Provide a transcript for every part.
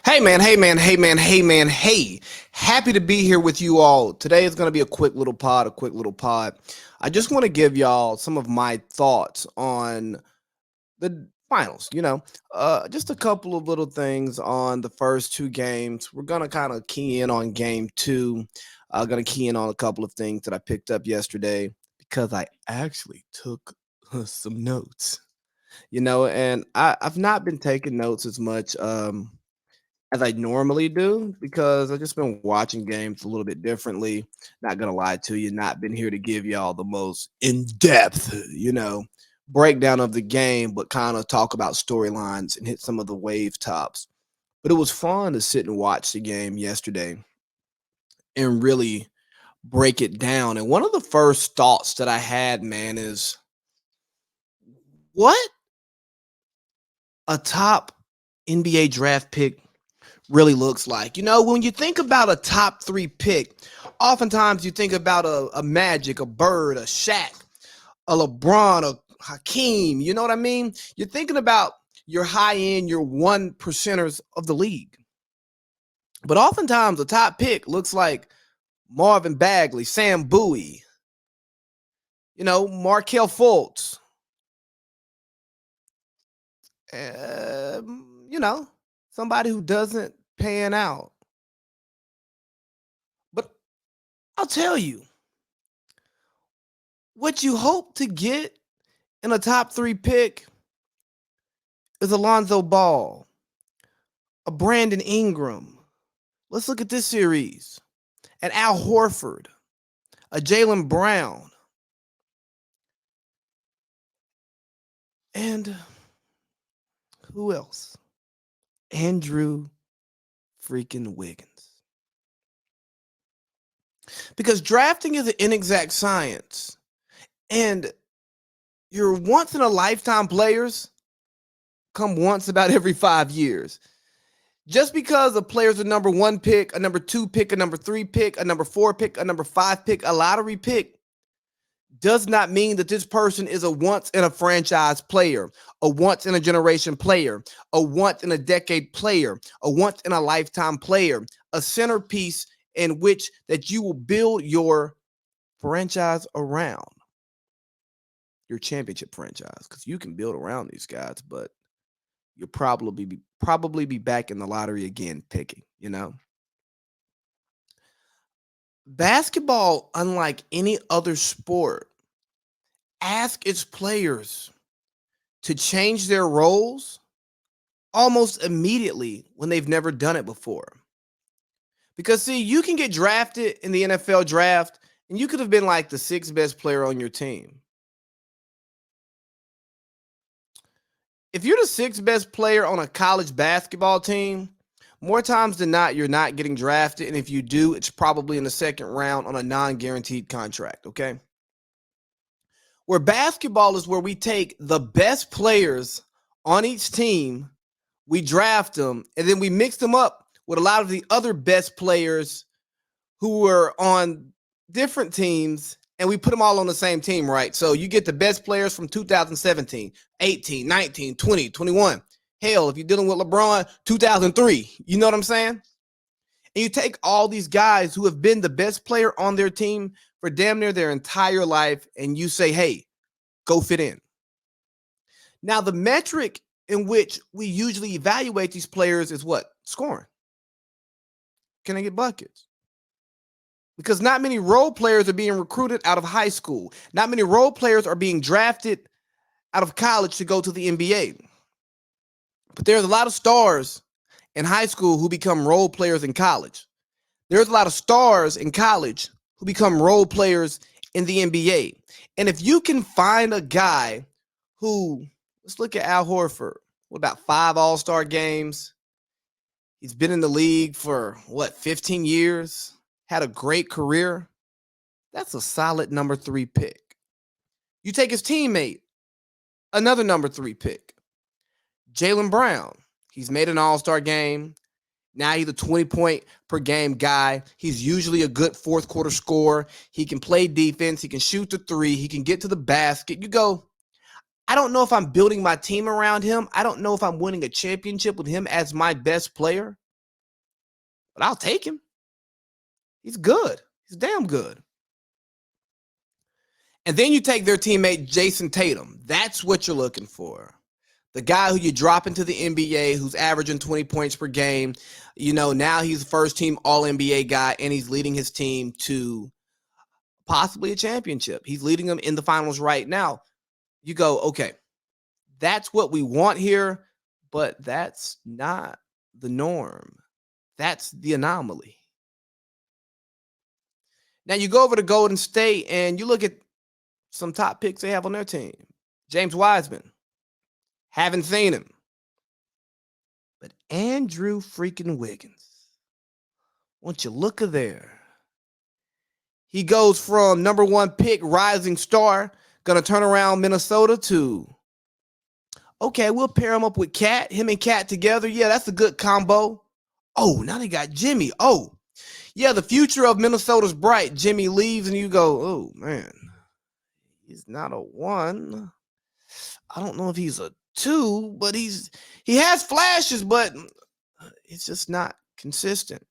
Hey man, hey man, hey man, hey man, hey. Happy to be here with you all. Today is going to be a quick little pod. I just want to give y'all some of my thoughts on the finals, just a couple of little things on the first two games. We're going to kind of key in on game 2. I'm going to key in on a couple of things that I picked up yesterday because I actually took some notes. And I've not been taking notes as much as I normally do because I've just been watching games a little bit differently. Not gonna lie to you, not been here to give y'all the most in-depth, breakdown of the game, but kind of talk about storylines and hit some of the wave tops. But it was fun to sit and watch the game yesterday and really break it down. And one of the first thoughts that I had, man, is what a top NBA draft pick really looks like. When you think about a top 3 pick, oftentimes you think about a Magic, a Bird, a Shaq, a LeBron, a Hakeem. You know what I mean? You're thinking about your high end, your one percenters of the league. But oftentimes a top pick looks like Marvin Bagley, Sam Bowie, Markelle Fultz, somebody who doesn't pan out. But I'll tell you, what you hope to get in a top 3 pick is Alonzo Ball, a Brandon Ingram. Let's look at this series. An Al Horford, a Jaylen Brown, and who else? Andrew freaking Wiggins. Because drafting is an inexact science, and your once in a lifetime players come once about every 5 years. Just because a player's a number 1 pick, a number 2 pick, a number 3 pick, a number 4 pick, a number 5 pick, a lottery pick, does not mean that this person is a once in a franchise player, a once in a generation player, a once in a decade player, a once in a lifetime player, a centerpiece in which that you will build your franchise around, your championship franchise, because you can build around these guys, but you'll probably be back in the lottery again picking. Basketball, unlike any other sport, asks its players to change their roles almost immediately when they've never done it before. Because, see, you can get drafted in the NFL draft and you could have been like the 6th best player on your team. If you're the 6th best player on a college basketball team, more times than not, you're not getting drafted. And if you do, it's probably in the 2nd round on a non-guaranteed contract, okay? Where basketball is where we take the best players on each team, we draft them, and then we mix them up with a lot of the other best players who were on different teams, and we put them all on the same team, right? So you get the best players from 2017, 18, 19, 20, 21. Hell, if you're dealing with LeBron, 2003. You know what I'm saying? And you take all these guys who have been the best player on their team for damn near their entire life, and you say, hey, go fit in. Now, the metric in which we usually evaluate these players is what? Scoring. Can they get buckets? Because not many role players are being recruited out of high school. Not many role players are being drafted out of college to go to the NBA. But there's a lot of stars in high school who become role players in college. There's a lot of stars in college who become role players in the NBA. And if you can find a guy who, let's look at Al Horford, what about 5 All-Star games? He's been in the league for 15 years, had a great career. That's a solid number 3 pick. You take his teammate, another number 3 pick, Jaylen Brown. He's made an All-Star game. Now he's a 20-point per game guy. He's usually a good 4th quarter scorer. He can play defense. He can shoot the 3. He can get to the basket. You go, I don't know if I'm building my team around him. I don't know if I'm winning a championship with him as my best player. but I'll take him. He's good. He's damn good. And then you take their teammate, Jason Tatum. That's what you're looking for. The guy who you drop into the NBA who's averaging 20 points per game. Now he's the first team All NBA guy, and he's leading his team to possibly a championship. He's leading them in the finals right now. You go, okay, that's what we want here, but that's not the norm. That's the anomaly. Now you go over to Golden State and you look at some top picks they have on their team. James Wiseman. Haven't seen him. But Andrew freaking Wiggins. Won't you look there? He goes from number 1 pick, rising star, going to turn around Minnesota to, okay, we'll pair him up with Cat. Him and Cat together. Yeah, that's a good combo. Oh, now they got Jimmy. Oh, yeah, the future of Minnesota's bright. Jimmy leaves and you go, oh, man, he's not a 1. I don't know if he's a 2, but he has flashes, but it's just not consistent.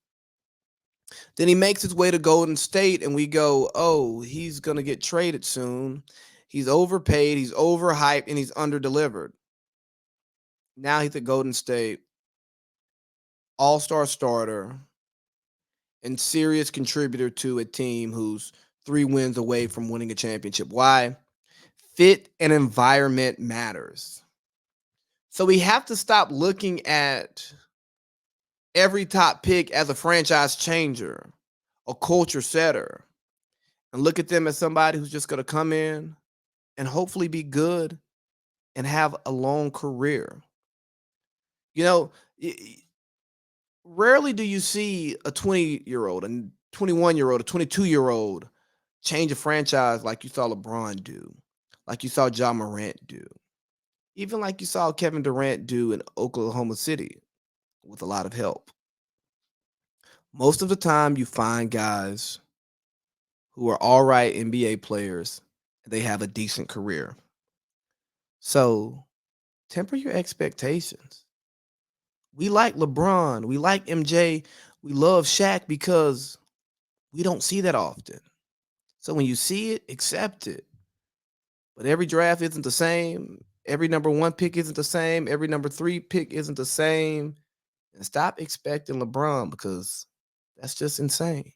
Then he makes his way to Golden State and we go, oh, he's going to get traded soon. He's overpaid, he's overhyped, and he's underdelivered. Now he's at Golden State, all-star starter, and serious contributor to a team who's 3 wins away from winning a championship. Why? Fit and environment matters. So we have to stop looking at every top pick as a franchise changer, a culture setter, and look at them as somebody who's just going to come in and hopefully be good and have a long career. Rarely do you see a 20-year-old, a 21-year-old, a 22-year-old change a franchise like you saw LeBron do, like you saw Ja Morant do, even like you saw Kevin Durant do in Oklahoma City with a lot of help. Most of the time you find guys who are all right NBA players, and they have a decent career. So temper your expectations. We like LeBron. We like MJ. We love Shaq because we don't see that often. So when you see it, accept it. But every draft isn't the same. Every number 1 pick isn't the same. Every number 3 pick isn't the same. And stop expecting LeBron because that's just insane.